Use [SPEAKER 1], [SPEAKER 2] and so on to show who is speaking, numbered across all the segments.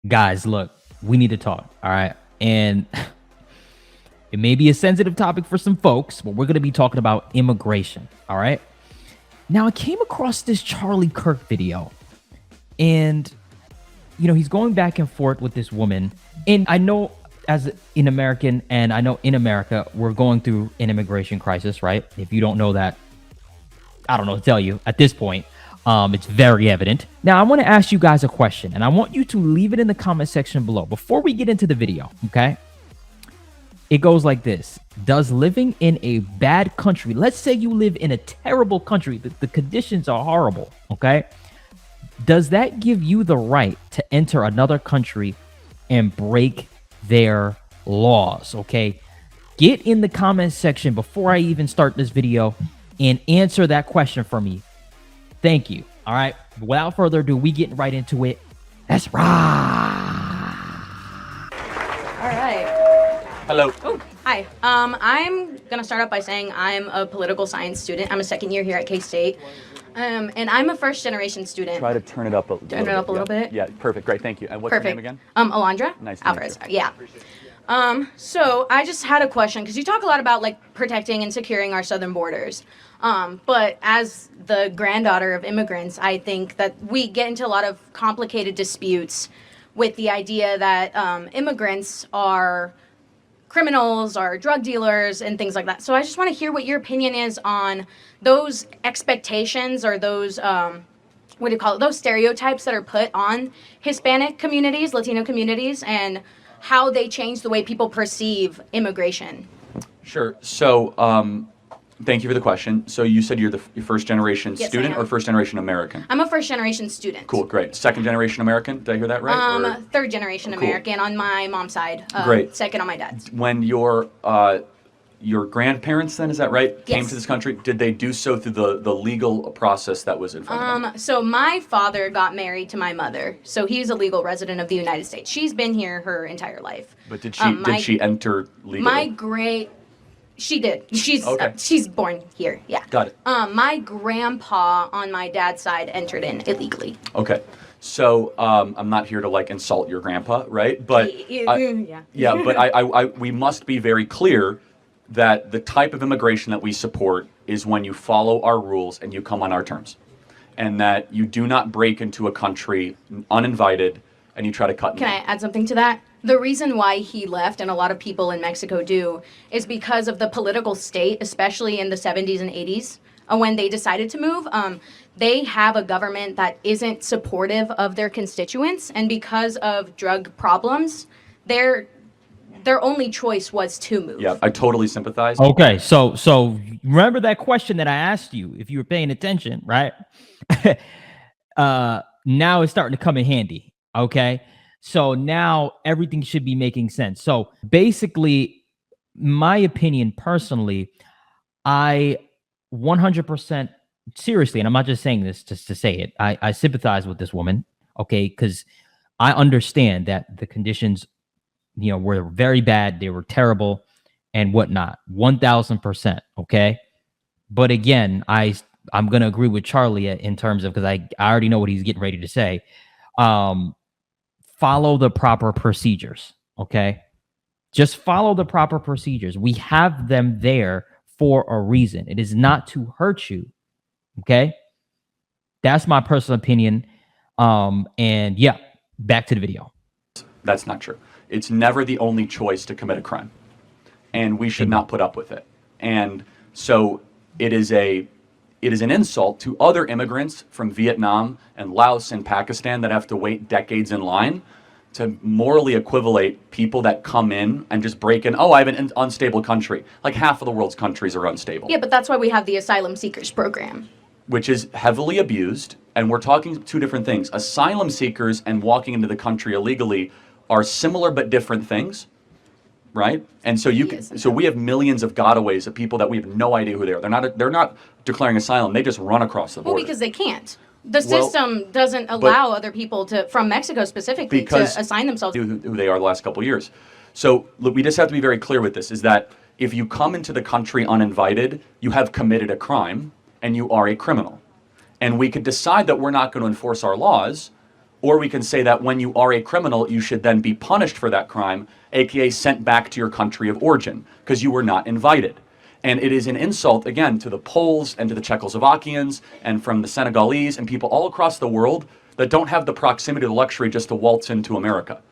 [SPEAKER 1] Guys, look, we need to talk, all right? And it may be a sensitive topic for some folks, but we're going to be talking about immigration, all right? Now, I came across this Charlie Kirk video, and he's going back and forth with this woman. And I know as an American, and I know in America, we're going through an immigration crisis, right? If you don't know that, I don't know what to tell you at this point. It's very evident. Now, I want to ask you guys a question, and I want you to leave it in the comment section below before we get into the video, okay? It goes like this. Does living in a bad country, let's say you live in a terrible country, the conditions are horrible, okay? Does that give you the right to enter another country and break their laws, okay? Get in the comment section before I even start this video and answer that question for me. Thank you. All right. Without further ado, we getting right into it. Let's rock.
[SPEAKER 2] All right.
[SPEAKER 3] Hello.
[SPEAKER 2] Oh, hi. I'm gonna start off by saying I'm a political science student. I'm a second year here at K-State, and I'm a first generation student.
[SPEAKER 3] Try to turn it up a little bit.
[SPEAKER 2] Turn it up a little bit.
[SPEAKER 3] Yeah, perfect. Great. Thank you. And what's your name again?
[SPEAKER 2] Alondra.
[SPEAKER 3] Nice to meet
[SPEAKER 2] Alvarez.
[SPEAKER 3] you.
[SPEAKER 2] Yeah. So I just had a question because you talk a lot about like protecting and securing our southern borders. But as the granddaughter of immigrants, I think that we get into a lot of complicated disputes with the idea that immigrants are criminals, are drug dealers, and things like that. So I just want to hear what your opinion is on those expectations or those, what do you call it, those stereotypes that are put on Hispanic communities, Latino communities, and how they change the way people perceive immigration.
[SPEAKER 3] Sure. So, thank you for the question. So you said you're the first generation
[SPEAKER 2] Yes,
[SPEAKER 3] student
[SPEAKER 2] I am.
[SPEAKER 3] or first generation American?
[SPEAKER 2] I'm a first generation student.
[SPEAKER 3] Cool, great. Second generation American? Did I hear that right? Or
[SPEAKER 2] Third generation
[SPEAKER 3] Cool.
[SPEAKER 2] American on my mom's side.
[SPEAKER 3] Great.
[SPEAKER 2] Second on my dad's.
[SPEAKER 3] when your grandparents then, is that right, came
[SPEAKER 2] Yes.
[SPEAKER 3] to this country, did they do so through the legal process that was in front of them?
[SPEAKER 2] So my father got married to my mother, so he's a legal resident of the United States. She's been here her entire life.
[SPEAKER 3] But did she enter legally?
[SPEAKER 2] She did. She's
[SPEAKER 3] Okay.
[SPEAKER 2] she's born here. Yeah.
[SPEAKER 3] Got it.
[SPEAKER 2] My grandpa on my dad's side entered in illegally.
[SPEAKER 3] Okay. So I'm not here to like insult your grandpa, right? But
[SPEAKER 2] Yeah.
[SPEAKER 3] yeah, but we must be very clear that the type of immigration that we support is when you follow our rules and you come on our terms, and that you do not break into a country uninvited and you try to cut.
[SPEAKER 2] Can I add something to that? The reason why he left, and a lot of people in Mexico do, is because of the political state, especially in the 70s and 80s, when they decided to move. They have a government that isn't supportive of their constituents, and because of drug problems, their only choice was to move.
[SPEAKER 3] Yeah, I totally sympathize.
[SPEAKER 1] Okay, so remember that question that I asked you if you were paying attention, right? Now it's starting to come in handy. Okay, so now everything should be making sense. So basically, my opinion personally, I 100% seriously, and I'm not just saying this just to say it, I sympathize with this woman, okay, because I understand that the conditions were very bad, they were terrible and whatnot, 1000%. Okay. But again, I'm going to agree with Charlie in terms of, because I already know what he's getting ready to say. Follow the proper procedures. Okay. Just follow the proper procedures. We have them there for a reason. It is not to hurt you. Okay. That's my personal opinion. And yeah, back to the video.
[SPEAKER 3] That's not true. It's never the only choice to commit a crime, and we should not put up with it. And so it is an insult to other immigrants from Vietnam and Laos and Pakistan that have to wait decades in line to morally equivalate people that come in and just break in. Oh, I have an unstable country. Like half of the world's countries are unstable.
[SPEAKER 2] Yeah, but that's why we have the asylum seekers program,
[SPEAKER 3] which is heavily abused. And we're talking two different things. Asylum seekers and walking into the country illegally are similar but different things, right? And so we have millions of gotaways of people that we have no idea who they are. They're not declaring asylum. They just run across the border.
[SPEAKER 2] Well, because they can't. The system doesn't allow other people from Mexico specifically to assign themselves
[SPEAKER 3] who they are the last couple of years. So look, we just have to be very clear with this, is that if you come into the country uninvited, you have committed a crime and you are a criminal. And we could decide that we're not going to enforce our laws, Or we can say that when you are a criminal, you should then be punished for that crime, aka sent back to your country of origin, because you were not invited. And it is an insult, again, to the Poles and to the Czechoslovakians and from the Senegalese and people all across the world that don't have the proximity or the luxury just to waltz into America.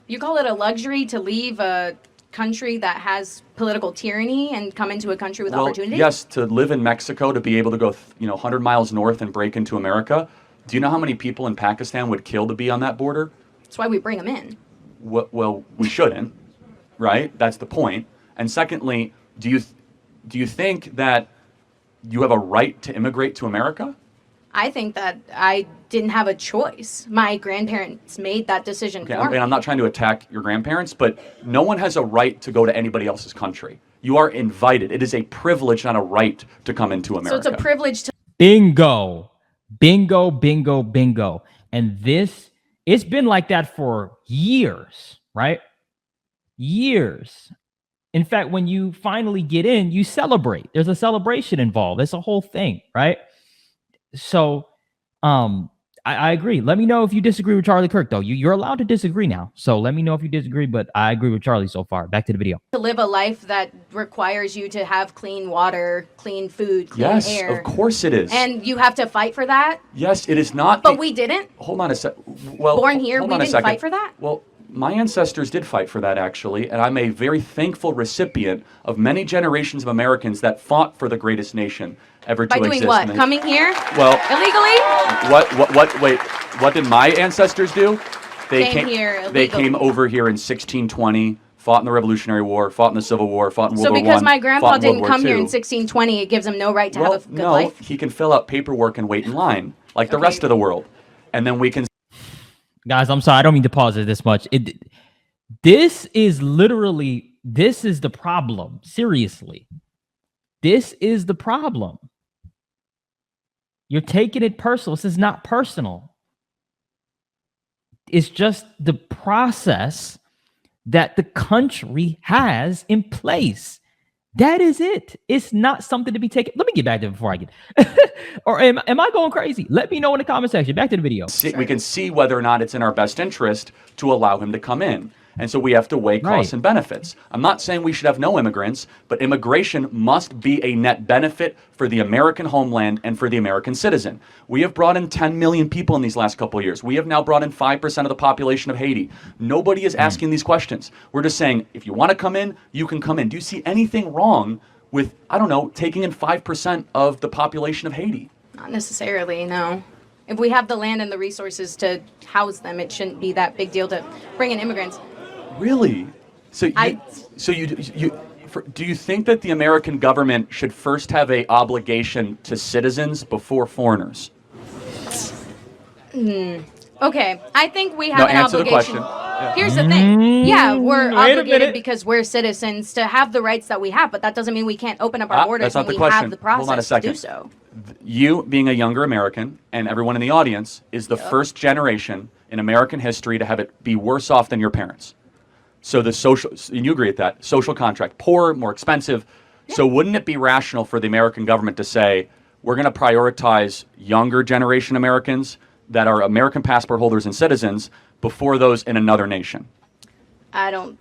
[SPEAKER 2] You call it a luxury to leave a country that has political tyranny and come into a country with opportunity?
[SPEAKER 3] Yes, to live in Mexico, to be able to go 100 miles north and break into America. Do you know how many people in Pakistan would kill to be on that border?
[SPEAKER 2] That's why we bring them in.
[SPEAKER 3] Well, we shouldn't, right? That's the point. And secondly, do you think that you have a right to immigrate to America?
[SPEAKER 2] I think that I didn't have a choice. My grandparents made that decision for me.
[SPEAKER 3] And I'm not trying to attack your grandparents, but no one has a right to go to anybody else's country. You are invited. It is a privilege, not a right, to come into America.
[SPEAKER 2] So it's a privilege to...
[SPEAKER 1] Bingo. Bingo, bingo, bingo. And it's been like that for years, right? Years. In fact, when you finally get in, you celebrate. There's a celebration involved. It's a whole thing, right? So I agree. Let me know if you disagree with Charlie Kirk, though. You're allowed to disagree now. So let me know if you disagree, but I agree with Charlie so far. Back to the video.
[SPEAKER 2] To live a life that requires you to have clean water, clean food, clean air.
[SPEAKER 3] Yes, of course it is.
[SPEAKER 2] And you have to fight for that?
[SPEAKER 3] Yes, it is not.
[SPEAKER 2] But we didn't?
[SPEAKER 3] Hold on a sec. Well,
[SPEAKER 2] born here, we didn't fight for that?
[SPEAKER 3] Well, my ancestors did fight for that, actually, and I'm a very thankful recipient of many generations of Americans that fought for the greatest nation ever to exist.
[SPEAKER 2] By doing what? Coming here?
[SPEAKER 3] Well,
[SPEAKER 2] illegally?
[SPEAKER 3] Wait, what did my ancestors do? They
[SPEAKER 2] came here illegally.
[SPEAKER 3] They came over here in 1620, fought in the Revolutionary War, fought in the Civil War, fought in World War I.
[SPEAKER 2] So because my grandpa didn't come here in
[SPEAKER 3] II.
[SPEAKER 2] 1620, it gives him no right to have a good life?
[SPEAKER 3] He can fill out paperwork and wait in line, like the rest of the world. And then we can...
[SPEAKER 1] Guys, I'm sorry. I don't mean to pause it this much. This is the problem. Seriously. This is the problem. You're taking it personal. This is not personal. It's just the process that the country has in place. That is it. It's not something to be taken. Let me get back to it before I get... or am I going crazy? Let me know in the comment section. Back to the video.
[SPEAKER 3] We can see whether or not it's in our best interest to allow him to come in. And so we have to weigh costs and benefits. I'm not saying we should have no immigrants, but immigration must be a net benefit for the American homeland and for the American citizen. We have brought in 10 million people in these last couple of years. We have now brought in 5% of the population of Haiti. Nobody is asking these questions. We're just saying, if you want to come in, you can come in. Do you see anything wrong with, I don't know, taking in 5% of the population of Haiti?
[SPEAKER 2] Not necessarily, no. If we have the land and the resources to house them, it shouldn't be that big deal to bring in immigrants.
[SPEAKER 3] Really? So do you think that the American government should first have a obligation to citizens before foreigners?
[SPEAKER 2] Okay, I think we have an
[SPEAKER 3] answer
[SPEAKER 2] obligation.
[SPEAKER 3] The question. Yeah.
[SPEAKER 2] Here's the thing. Yeah, we're
[SPEAKER 1] Wait a
[SPEAKER 2] obligated
[SPEAKER 1] minute.
[SPEAKER 2] because we're citizens to have the rights that we have, but that doesn't mean we can't open up our borders
[SPEAKER 3] That's not
[SPEAKER 2] when
[SPEAKER 3] the
[SPEAKER 2] we
[SPEAKER 3] question.
[SPEAKER 2] have the
[SPEAKER 3] Hold on a
[SPEAKER 2] process to
[SPEAKER 3] second.
[SPEAKER 2] do so.
[SPEAKER 3] You, being a younger American, and everyone in the audience, is the first generation in American history to have it be worse off than your parents. So the social, and you agree with that, social contract, poorer, more expensive. Yeah. So wouldn't it be rational for the American government to say, we're going to prioritize younger generation Americans that are American passport holders and citizens before those in another nation?
[SPEAKER 2] I don't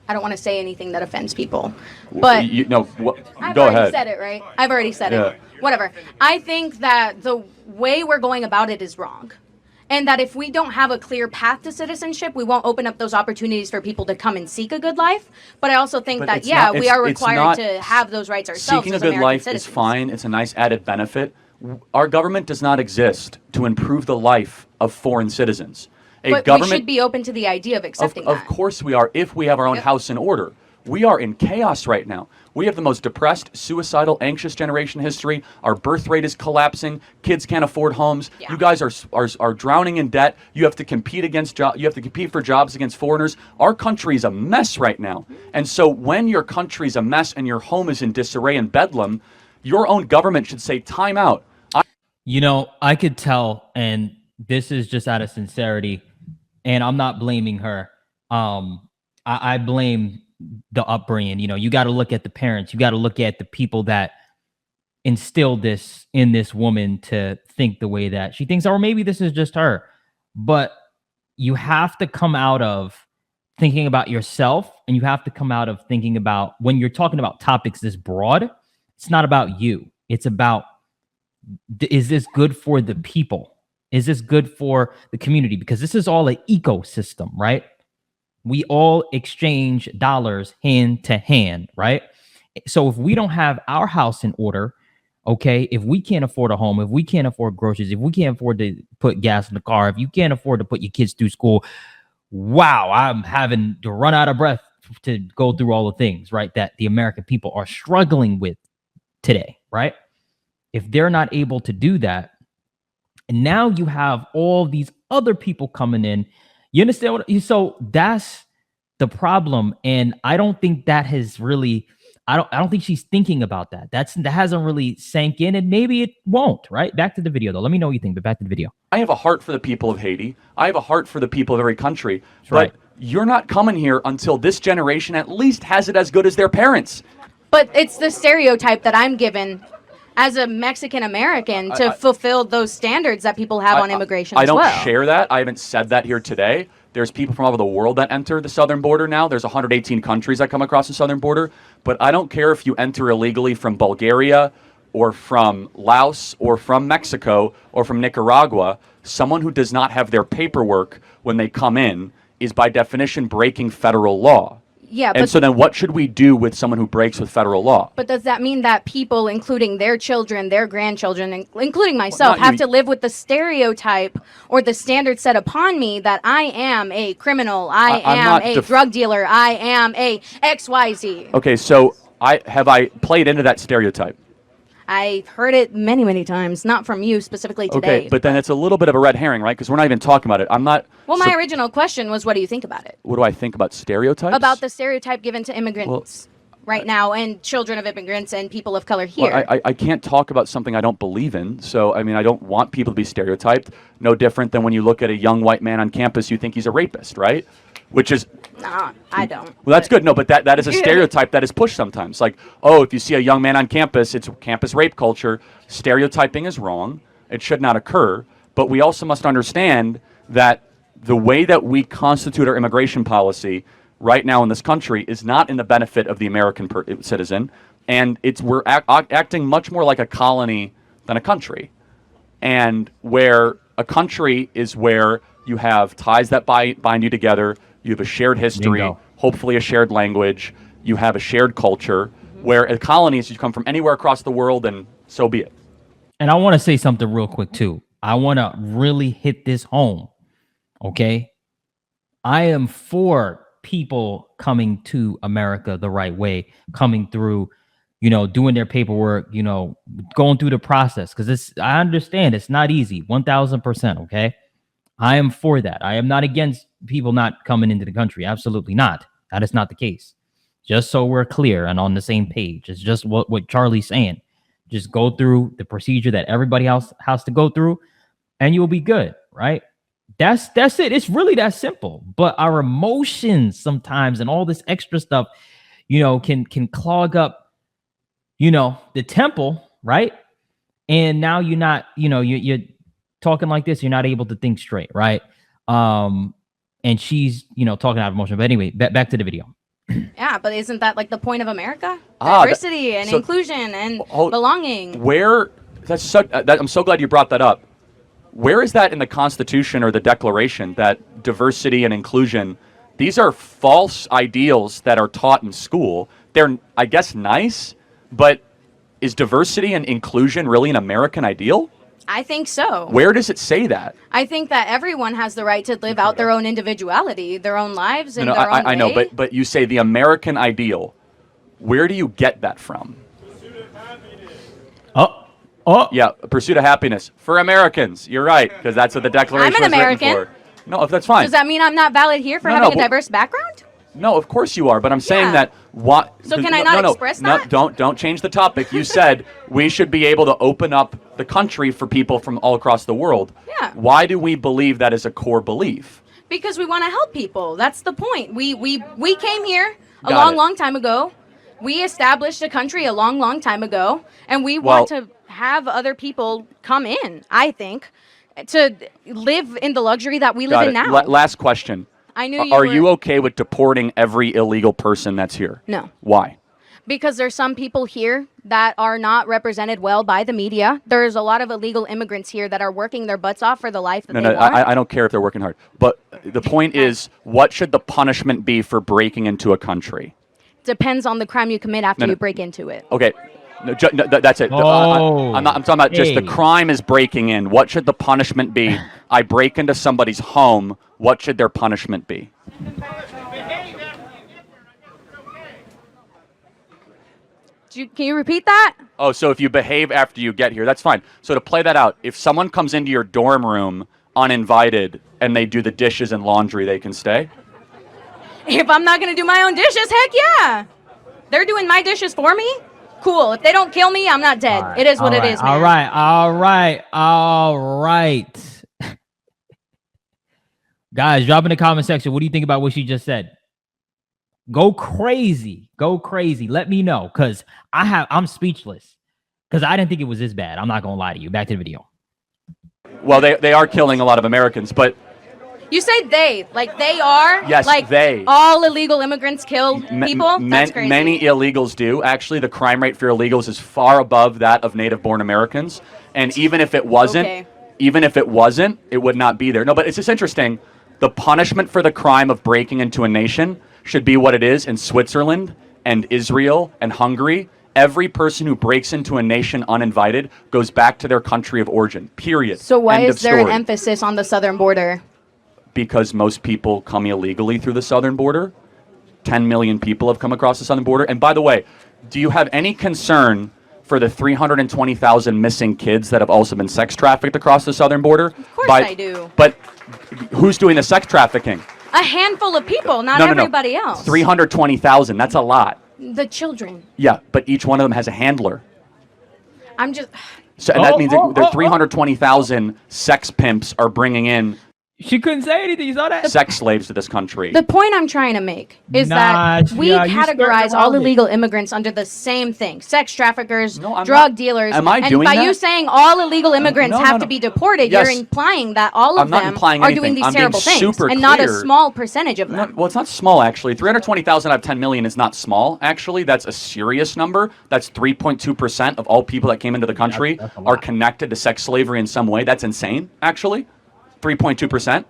[SPEAKER 2] want to say anything that offends people, but
[SPEAKER 3] I've
[SPEAKER 2] already
[SPEAKER 3] ahead.
[SPEAKER 2] said it, right? I've already said it. Whatever. I think that the way we're going about it is wrong. And that if we don't have a clear path to citizenship, we won't open up those opportunities for people to come and seek a good life. But I also think we are required to have those rights ourselves.
[SPEAKER 3] Seeking a
[SPEAKER 2] as
[SPEAKER 3] good
[SPEAKER 2] American
[SPEAKER 3] life
[SPEAKER 2] citizens.
[SPEAKER 3] is fine. It's a nice added benefit. Our government does not exist to improve the life of foreign citizens.
[SPEAKER 2] But we should be open to the idea of accepting that.
[SPEAKER 3] Of course we are, if we have our own house in order. We are in chaos right now. We have the most depressed, suicidal, anxious generation in history. Our birth rate is collapsing. Kids can't afford homes. Yeah. You guys are drowning in debt. You have to compete for jobs against foreigners. Our country is a mess right now. And so when your country's a mess and your home is in disarray and bedlam, your own government should say, time out.
[SPEAKER 1] I could tell, and this is just out of sincerity, and I'm not blaming her. I blame the upbringing. You got to look at the parents. You got to look at the people that instill this in this woman to think the way that she thinks, or maybe this is just her. But you have to come out of thinking about yourself, and you have to come out of thinking about, when you're talking about topics this broad, it's not about you. It's about, is this good for the people? Is this good for the community? Because this is all an ecosystem, right? We all exchange dollars hand to hand, right? So if we don't have our house in order, okay, if we can't afford a home, if we can't afford groceries, if we can't afford to put gas in the car, if you can't afford to put your kids through school, wow, I'm having to run out of breath to go through all the things, right, that the American people are struggling with today, right? If they're not able to do that, and now you have all these other people coming in, you understand what? So that's the problem, and I don't think that has really. I don't think she's thinking about that. That hasn't really sank in, and maybe it won't, right? Back to the video, though. Let me know what you think, but back to the video.
[SPEAKER 3] I have a heart for the people of Haiti. I have a heart for the people of every country.
[SPEAKER 1] That's
[SPEAKER 3] but
[SPEAKER 1] right.
[SPEAKER 3] You're not coming here until this generation at least has it as good as their parents.
[SPEAKER 2] But it's the stereotype that I'm given as a Mexican American to fulfill those standards that people have on immigration as well.
[SPEAKER 3] I don't share that. I haven't said that here today. There's people from all over the world that enter the southern border now. There's 118 countries that come across the southern border. But I don't care if you enter illegally from Bulgaria or from Laos or from Mexico or from Nicaragua. Someone who does not have their paperwork when they come in is by definition breaking federal law.
[SPEAKER 2] Yeah,
[SPEAKER 3] and
[SPEAKER 2] but
[SPEAKER 3] so then what should we do with someone who breaks with federal law?
[SPEAKER 2] But does that mean that people, including their children, their grandchildren, including myself, have to live with the stereotype or the standard set upon me that I am a criminal, I am a drug dealer, I am a XYZ?
[SPEAKER 3] Okay, so have I played into that stereotype?
[SPEAKER 2] I've heard it many, many times, not from you specifically today.
[SPEAKER 3] Okay, but then it's a little bit of a red herring, right? Because we're not even talking about it. I'm not...
[SPEAKER 2] Well, my original question was, what do you think about it?
[SPEAKER 3] What do I think about stereotypes?
[SPEAKER 2] About the stereotype given to immigrants right now, and children of immigrants and people of color here.
[SPEAKER 3] Well, I can't talk about something I don't believe in. So, I mean, I don't want people to be stereotyped. No different than when you look at a young white man on campus, you think he's a rapist, right? Which is...
[SPEAKER 2] Nah, I don't.
[SPEAKER 3] Well, that's good. No, but that is a stereotype that is pushed sometimes. Like, oh, if you see a young man on campus, it's campus rape culture. Stereotyping is wrong. It should not occur. But we also must understand that the way that we constitute our immigration policy right now in this country is not in the benefit of the American citizen. And we're acting much more like a colony than a country. And where a country is where you have ties that bind you together. You have a shared history, hopefully a shared language. You have a shared culture, where a colony is you come from anywhere across the world, and so be it.
[SPEAKER 1] And I want to say something real quick, too. I want to really hit this home, okay? I am for people coming to America the right way, coming through, doing their paperwork, going through the process. Because I understand it's not easy, 1,000%, okay? I am for that. I am not against people not coming into the country. Absolutely not. That is not the case. Just so we're clear and on the same page. It's just what Charlie's saying. Just go through the procedure that everybody else has to go through, and you'll be good, right? That's it. It's really that simple. But our emotions sometimes and all this extra stuff, can clog up, the temple, right? And now you're not, you're talking like this, you're not able to think straight, right? And she's, talking out of emotion. But anyway, back to the video.
[SPEAKER 2] Yeah, but isn't that like the point of America? Diversity and inclusion and belonging.
[SPEAKER 3] I'm so glad you brought that up. Where is that in the Constitution or the Declaration that diversity and inclusion, these are false ideals that are taught in school? They're, I guess, nice, but is diversity and inclusion really an American ideal?
[SPEAKER 2] I think so.
[SPEAKER 3] Where does it say that?
[SPEAKER 2] I think that everyone has the right to live out their own individuality, their own lives, and their own way.
[SPEAKER 3] I know, but you say the American ideal. Where do you get that from?
[SPEAKER 4] Pursuit of happiness.
[SPEAKER 3] Yeah, pursuit of happiness for Americans. You're right, because that's what the Declaration
[SPEAKER 2] I'm an American.
[SPEAKER 3] was written for. No, if that's fine.
[SPEAKER 2] Does that mean I'm not valid here for having a diverse background?
[SPEAKER 3] No, of course you are, but I'm saying that what?
[SPEAKER 2] So can I not express that?
[SPEAKER 3] No, don't change the topic. You said we should be able to open up the country for people from all across the world.
[SPEAKER 2] Yeah.
[SPEAKER 3] Why do we believe that is a core belief?
[SPEAKER 2] Because we want to help people. That's the point. We came here a long time ago We established a country a long, long time ago, and we want to have other people come in, I think, to live in the luxury that we live in now.
[SPEAKER 3] Last question.
[SPEAKER 2] I knew
[SPEAKER 3] Are you okay with deporting every illegal person that's here?
[SPEAKER 2] No.
[SPEAKER 3] Why?
[SPEAKER 2] Because there's some people here that are not represented well by the media. There's a lot of illegal immigrants here that are working their butts off for the life that they want.
[SPEAKER 3] I don't care if they're working hard. But the point is, what should the punishment be for breaking into a country?
[SPEAKER 2] Depends on the crime you commit after you break into it.
[SPEAKER 3] Okay. No, that's it. I'm talking about just the crime is breaking in. What should the punishment be? I break into somebody's home. What should their punishment be?
[SPEAKER 2] Can you repeat that?
[SPEAKER 3] Oh, so if you behave after you get here, that's fine. So to play that out, if someone comes into your dorm room uninvited and they do the dishes and laundry, they can stay?
[SPEAKER 2] If I'm not going to do my own dishes, heck yeah. They're doing my dishes for me? Cool. If they don't kill me, I'm not dead. It is what it is, man.
[SPEAKER 1] All right. Guys, drop in the comment section. What do you think about what she just said? Go crazy. Let me know, because I'm speechless, because I didn't think it was this bad. I'm not gonna lie to you. Back to the video.
[SPEAKER 3] Well, they are killing a lot of Americans, but
[SPEAKER 2] you say they, like they are?
[SPEAKER 3] Yes,
[SPEAKER 2] like
[SPEAKER 3] they.
[SPEAKER 2] All illegal immigrants kill people? That's crazy.
[SPEAKER 3] Many illegals do. Actually, the crime rate for illegals is far above that of native-born Americans. And even if it wasn't, it would not be there. No, but it's just interesting. The punishment for the crime of breaking into a nation should be what it is in Switzerland and Israel and Hungary. Every person who breaks into a nation uninvited goes back to their country of origin, period.
[SPEAKER 2] So why is there an emphasis on the southern border?
[SPEAKER 3] Because most people come illegally through the southern border. 10 million people have come across the southern border. And by the way, do you have any concern for the 320,000 missing kids that have also been sex trafficked across the southern border? Of
[SPEAKER 2] course I do.
[SPEAKER 3] But who's doing the sex trafficking?
[SPEAKER 2] A handful of people, not everybody else.
[SPEAKER 3] 320,000, that's a lot.
[SPEAKER 2] The children.
[SPEAKER 3] Yeah, but each one of them has a handler.
[SPEAKER 2] I'm just...
[SPEAKER 3] So and that means that 320,000 sex pimps are bringing in...
[SPEAKER 1] She couldn't say anything. You saw that?
[SPEAKER 3] Sex slaves to this country.
[SPEAKER 2] The point I'm trying to make is that we categorize all illegal immigrants under the same thing. Sex traffickers, drug dealers.
[SPEAKER 3] Am I
[SPEAKER 2] and
[SPEAKER 3] doing
[SPEAKER 2] by
[SPEAKER 3] that?
[SPEAKER 2] you saying all illegal immigrants have to be deported, you're implying that all of them are doing these terrible things. And not a small percentage of them.
[SPEAKER 3] Well, it's not small, actually. 320,000 out of 10 million is not small, actually. That's a serious number. That's 3.2% of all people that came into the country are connected to sex slavery in some way. That's insane, actually. 3.2%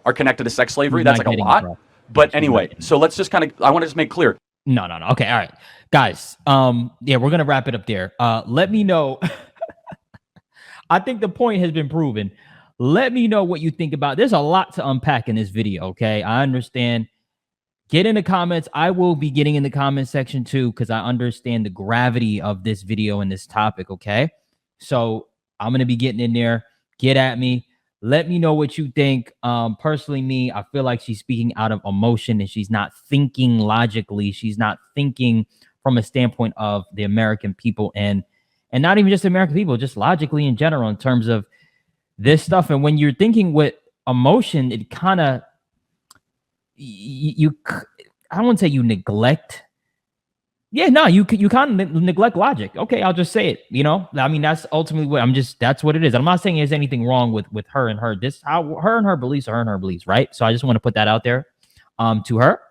[SPEAKER 3] are connected to sex slavery. That's like a lot. But anyway, so let's just kind of, I want to just make clear.
[SPEAKER 1] No. Okay. All right, guys. Yeah, we're going to wrap it up there. Let me know. I think the point has been proven. Let me know what you think about, there's a lot to unpack in this video. Okay. I understand. Get in the comments. I will be getting in the comment section too, because I understand the gravity of this video and this topic. Okay. So I'm going to be getting in there. Get at me. Let me know what you think. Personally, me, I feel like she's speaking out of emotion and she's not thinking logically. She's not thinking from a standpoint of the American people and not even just American people, just logically in general in terms of this stuff. And when you're thinking with emotion, it kind of, I don't want to say you neglect. Yeah, no, you kind of neglect logic. Okay, I'll just say it. You know, I mean, that's ultimately what that's what it is. I'm not saying there's anything wrong with her and her. Her and her beliefs are her and her beliefs, right? So I just want to put that out there to her.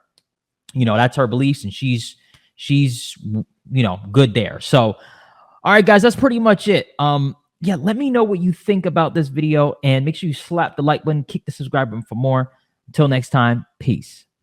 [SPEAKER 1] You know, that's her beliefs, and she's good there. So, all right, guys, that's pretty much it. Yeah, let me know what you think about this video, and make sure you slap the like button, kick the subscribe button for more. Until next time, peace.